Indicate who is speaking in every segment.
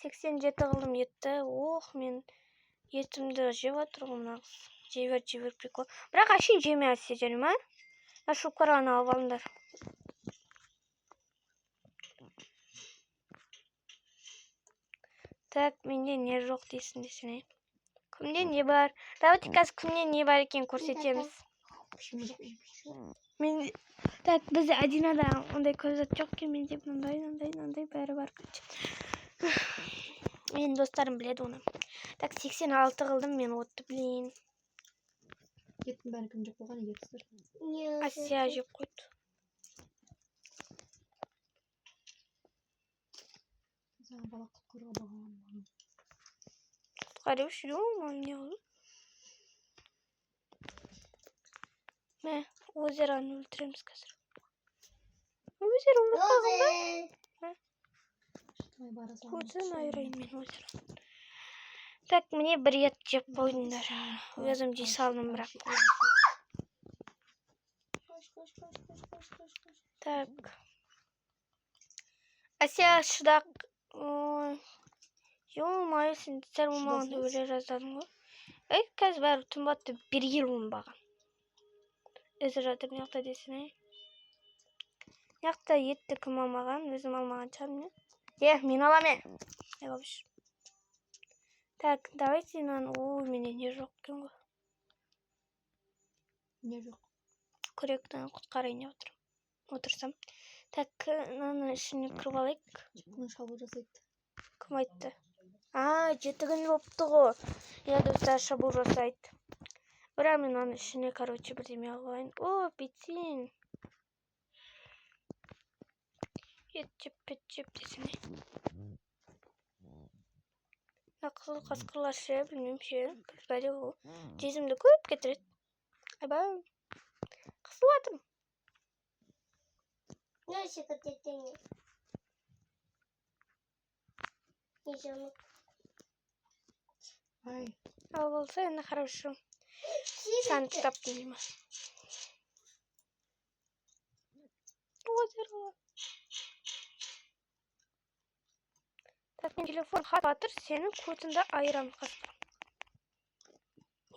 Speaker 1: 87 kıldım yetti. Oh, men yetimdi jep oturgum nagız. Jeber peko. Birak aşın jeme sejerim ha. Aşı Kur'an'ı alıp alınlar. Tak, mende ne yok deysin desene. Kimde ne var? Davut kaz kimde ne var eken көрсөтөбүз. Men tak biz Adinada onday көзөт жок экен, менде мындай баары бар. Менин достарым билет уну. Так 86 кылдым мен отты билейин.
Speaker 2: Еттин баары ким жеп койгон эгерсиздер?
Speaker 1: Асия жеп койду.
Speaker 2: Sen balık kuru bakalım.
Speaker 1: Garip şey olma ne olur? Ne? Ozeranı öldüremiz kızır. Ozera onu kalma. Kuzun ayırayım ben ozera. Tak mene bir yat jep koydunlar. Özüm jey saldım bırak.
Speaker 2: Koş.
Speaker 1: Так. Асия шыдак. Ё-моё, сен сәл болмағанда өле жаздадың ғой. Қазір бәрі түн батты 1 ел болмаған. Өзі жатыр мияқта десіне. Мияқта етті кім алмаған, өзім алмаған шығармын. Мен аламын. Бабыш. Так, давайте ой, менде не жоқ екен ғой.
Speaker 2: Не жоқ?
Speaker 1: Күректен құтқарайын деп отырсам. Так, мынаны ішіне кіріп алайық.
Speaker 2: Бұны шабу жасайды.
Speaker 1: Кім айтты? Жетігін болыпты ғой. Я достар шабу жасайды. Бірақ мен оны ішіне, короче, бірдеме алайын. О, бетсин. Ет жеп десіне. Қызыл қасқырлар ше, білмеймін ше. Бәле ол. Жезімді көп кетіреді. Айбай. Қысылып атырмын.
Speaker 3: Ne şaka dediğini? Ничего.
Speaker 2: Ай.
Speaker 1: А болса енді хорошо. Сән таптым деймін. Озеро. Так, мен телефон хат атыр, сенің көтінді айырам қасқыр.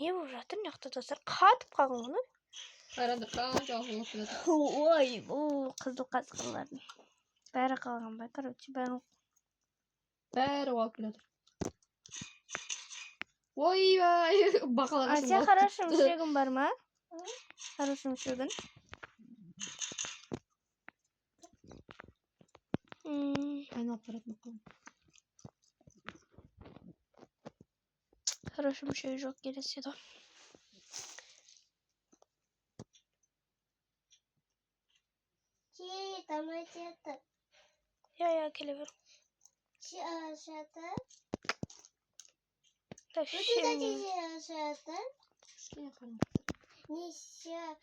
Speaker 1: Не болып жатыр, мияқта достар? Қатып қалған оны?
Speaker 2: Қарандар қанша алып жатыр.
Speaker 1: Ой, бұл қызыл қасқырлардың. Бәрі қалған бай, короче,
Speaker 2: бәрі алып жатыр. Ой-бай, бақалар.
Speaker 1: Асия, хорошо мүшегің бар ма? Хорошо мүшегің.
Speaker 2: Айналып баратын бақалар.
Speaker 1: Хорошо мүшегі жоқ келесі еді.
Speaker 3: Там это.
Speaker 1: Я келе бер.
Speaker 3: Шата.
Speaker 1: Так,
Speaker 3: Шата.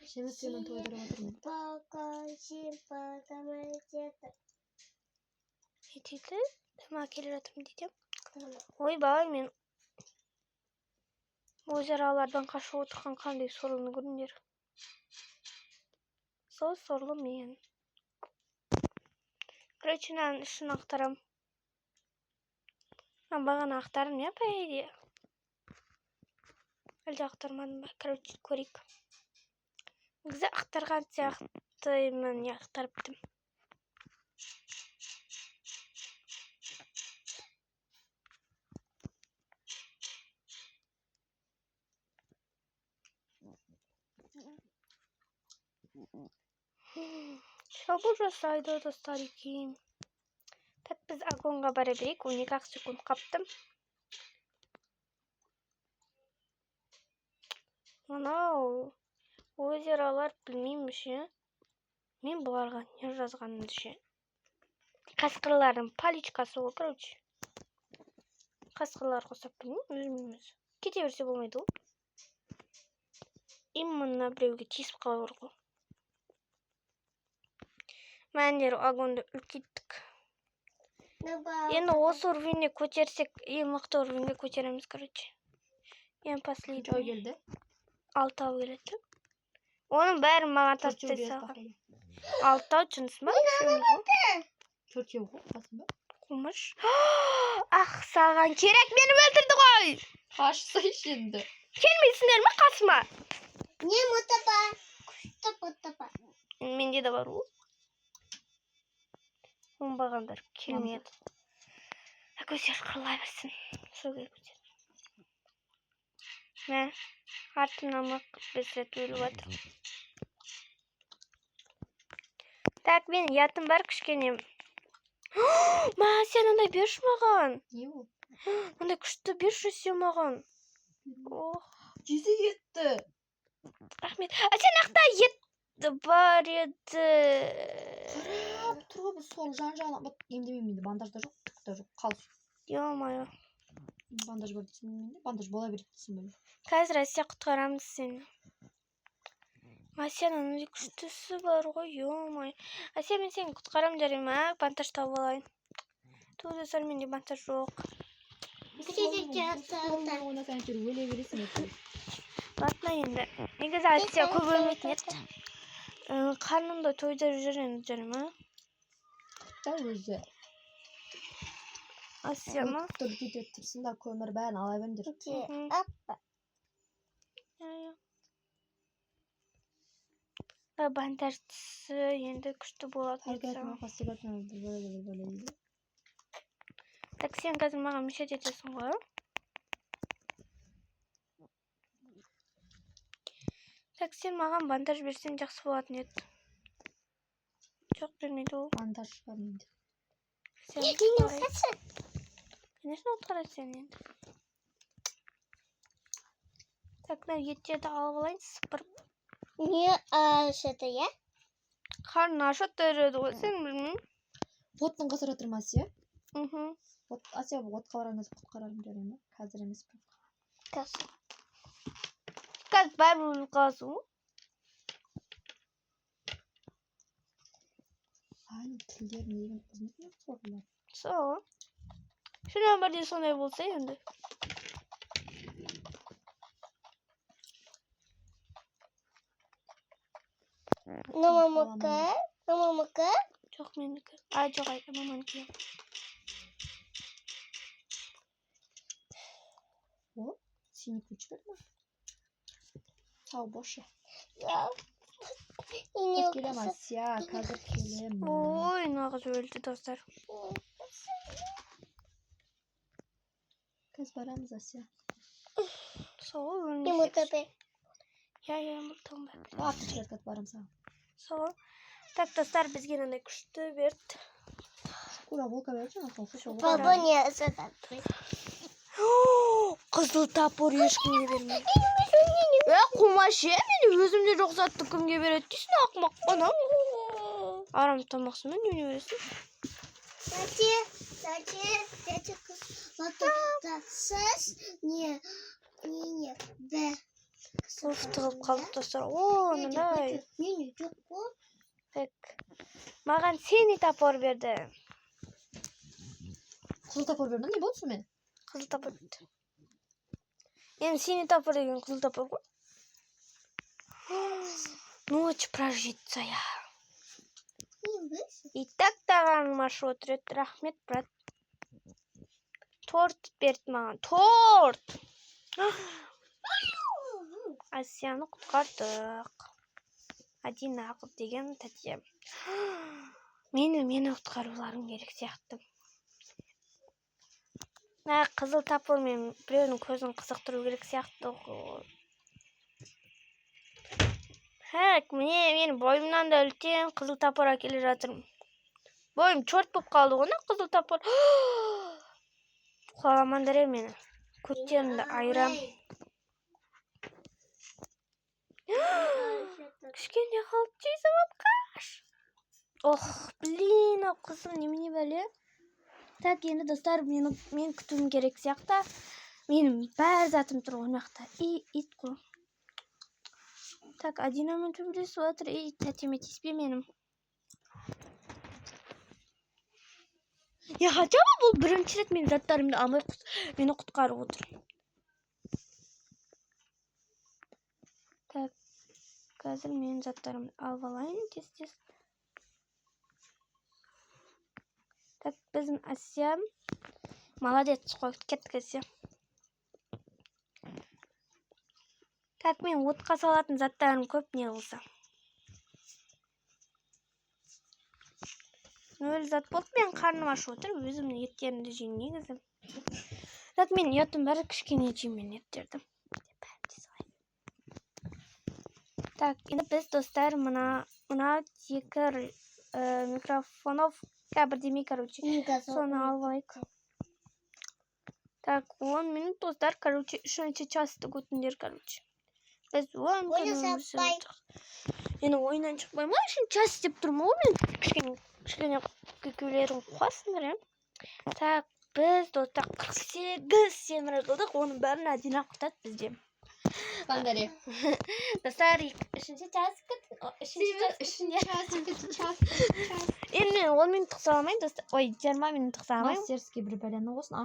Speaker 2: Шемесімен тойдырып отырмын.
Speaker 3: Покажи, там это.
Speaker 1: Не дейді? Тама келе жатырмын дейді. Ой, бай, мен озералардан қашып отырған қандай сорлыны көріңдер. Сол сорлы мен. Короче, мен ішін ақтарам. Мен бағана ақтарым, не по идее? Әлде ақтармадым ба? Короче, көрейік. Негізі ақтарған сияқты мен не ақтарыптым. Шабу жасайды достар екен. Так, біз агонға бара берейік. 12 секунд қаптым. Анау озералар білмеймін ше. Мен бұларға не жазғанымды ше. Қасқырлардың паличкасы ол, короче. Қасқырлар қосап білмеймін, өзіміз. Кете берсе болмайды ол. Именно біреуге тесіп қала бар ғой. Мәндер агонды үлкеттік. Енді осы уровеньне көтерсек, ең мықты уровеньге көтереміз, короче. Ең последний.
Speaker 2: Ой келді.
Speaker 1: 6 ау келеді. Оның бәрін маған тастай салған. 6 ау жыныс ма?
Speaker 2: 4 ғой, қасында.
Speaker 1: Okumuş. Ah sağan kerek beni öldürdü koy.
Speaker 2: Kaçsa şimdi.
Speaker 1: Gelmesinler mi kasma?
Speaker 3: Не мутапа. Тапа.
Speaker 1: Mende de var o. Ombağandır. Kelmeyedi. Gözer kırılay versin. Söyle gözer. Ne? Artınamak besret ölü vardır. Tak ben yatım var kışkenem. Ma sen onday berişmagан.
Speaker 2: Ne o?
Speaker 1: Onday күшті берші маған. Oh,
Speaker 2: Cizi gitti.
Speaker 1: рахмет. Sen ақта ет бар еді.
Speaker 2: Qarab turib sol jan-жағына bak emdemeydi. Bandajda жоқ, түкте жоқ. Қалыс.
Speaker 1: Yo-moyo.
Speaker 2: Bandaj бар дейсің менде. Bandaj бола береді дейсің бе?
Speaker 1: Қазір Асия құтқарамыз сені. Асияның күштісі бар ғой, yo-moyo. Асия мен сені құтқарам жарайым, а? Бантаж тауып алайын. Туды менде бантаж жоқ.
Speaker 2: Ойнасаң әйтеуір өле бересің әйтеуір.
Speaker 1: Батна енді. Негізі Асия көп өлмейтін еді. Қарнымда тойдырып жүр енді жарайым, а?
Speaker 2: Та өзі.
Speaker 1: Асия ма?
Speaker 2: Құтып кетеді тұрсын да көмір бәрін ала беріңдер.
Speaker 3: Апа.
Speaker 1: Бантаждысы енді күшті болады.
Speaker 2: Әркетің арқасы көртіңіз бір.
Speaker 1: Так сен қазір маған мешет етесің ғой. Так сен маған бантаж берсең жақсы болатын еді. Жоқ бермейді ол.
Speaker 2: Бандаж бар менде.
Speaker 1: Сен
Speaker 3: Не
Speaker 1: құтқарайын.
Speaker 3: хочу.
Speaker 1: Конечно құтқарайын сен енді. Так мына еттерді алып алайын сыпырып.
Speaker 3: Не что-то я?
Speaker 1: Қарны ашып береді ғой сен білмеймін.
Speaker 2: Оттың қысыр отырмас, иә? Асия отқа барамыз құтқарарым жарайым, қазір емес пе?
Speaker 3: Касса.
Speaker 1: Қазір бәрібір қазу.
Speaker 2: Ай, тілдер неген ұзын соғылар.
Speaker 1: Сол. Шына бірде сондай болса енді.
Speaker 3: Мамака.
Speaker 1: Жоқ менікі. А, жоқ айта маманікі.
Speaker 2: О, синий ключ берді ма? Сау, бошы.
Speaker 3: Не
Speaker 2: Келем, Асия, қазір келем.
Speaker 1: Ой, нағыз өлді достар.
Speaker 2: Қазір барамыз, Асия.
Speaker 1: Сол
Speaker 3: Не
Speaker 1: өлмесек.
Speaker 3: мутапа.
Speaker 1: Я мұртым бар.
Speaker 2: Атты шығарып барам саған.
Speaker 1: Сол. Так достар бізге мынандай күшті берді.
Speaker 2: Шкура волка берді ма?
Speaker 3: Баба не задатый.
Speaker 1: Қызыл тапор ешкімге бермейді. Қумашы, мені өзімде жоқ затты кімге береді дейсің, ақымақ қана. Арам тамақсың мен неме бересің?
Speaker 3: Не.
Speaker 1: Оф, тығылып қалдық достар. О, мындай. Так. Маған сені тапор берді.
Speaker 2: Қызыл тапор берді, не болды мен?
Speaker 1: Қызыл тапор берді. Енді сені тапор деген қызыл тапор ғой. Ночь прожиться я. И так таған маршрут рет. Рахмет, брат. Торт берді маған. Торт! Асияны құтқардық. Один ақыл деген тәте. Мені құтқаруларың керек сияқты. Қызыл тапормен біреудің көзін қызықтыру керек сияқты. Хәк, мен бойымнан да үлкен қызыл тапор әкеле жатырмын. Бойым чорт болып қалды ғой, қызыл тапор. Құламандыр мені. Көттерімді айырам. Кішкене қалып жейсім ап қаш. Ох, блин, қызым немене бәле. Так, енді достар, мен күтуім керек сияқты. Менің бәр затым тұр ойнақта. Ит қой. Так, Адинамен төбелесіп жатыр. Тәтеме тиіспе менің. Я хотя бы бұл бірінші рет мен заттарымды алмай мені құтқарып отыр. Так, қазір мен заттарымды алып алайын тез. Так, bizim Asyam. Молодец qo'y, ketdik Asyam. Так, men o'tqa solатын zatlarim ko'p ne qilsam. Öyle zat bo'lib, men qarnim ochib o'tirib, o'zimni yetganini jeyim negizim. Так, men yotim bir kichkina jeyman yettirdim. Так, endi biz do'stlar mana tekir mikrofonovka birдеме, короче. Соны алайық. Так, 10 минут достар, короче, 3-ші часты көтіндер, короче. Біз 10 минут. Енді ойынан шықпайма, 3-ші час деп тұрмау, мен кішкене көкелерін қуасыңдар, Так, біз достар 48 семірі қылдық, оның бәрін әдейін құтады бізде.
Speaker 2: Қандай?
Speaker 1: Достар, 3-ші час Енді 10 минут тұқса алмайын, достар. Ой, 20 минут тұқса алмайын.
Speaker 2: Мастерский бір бәлені қосын,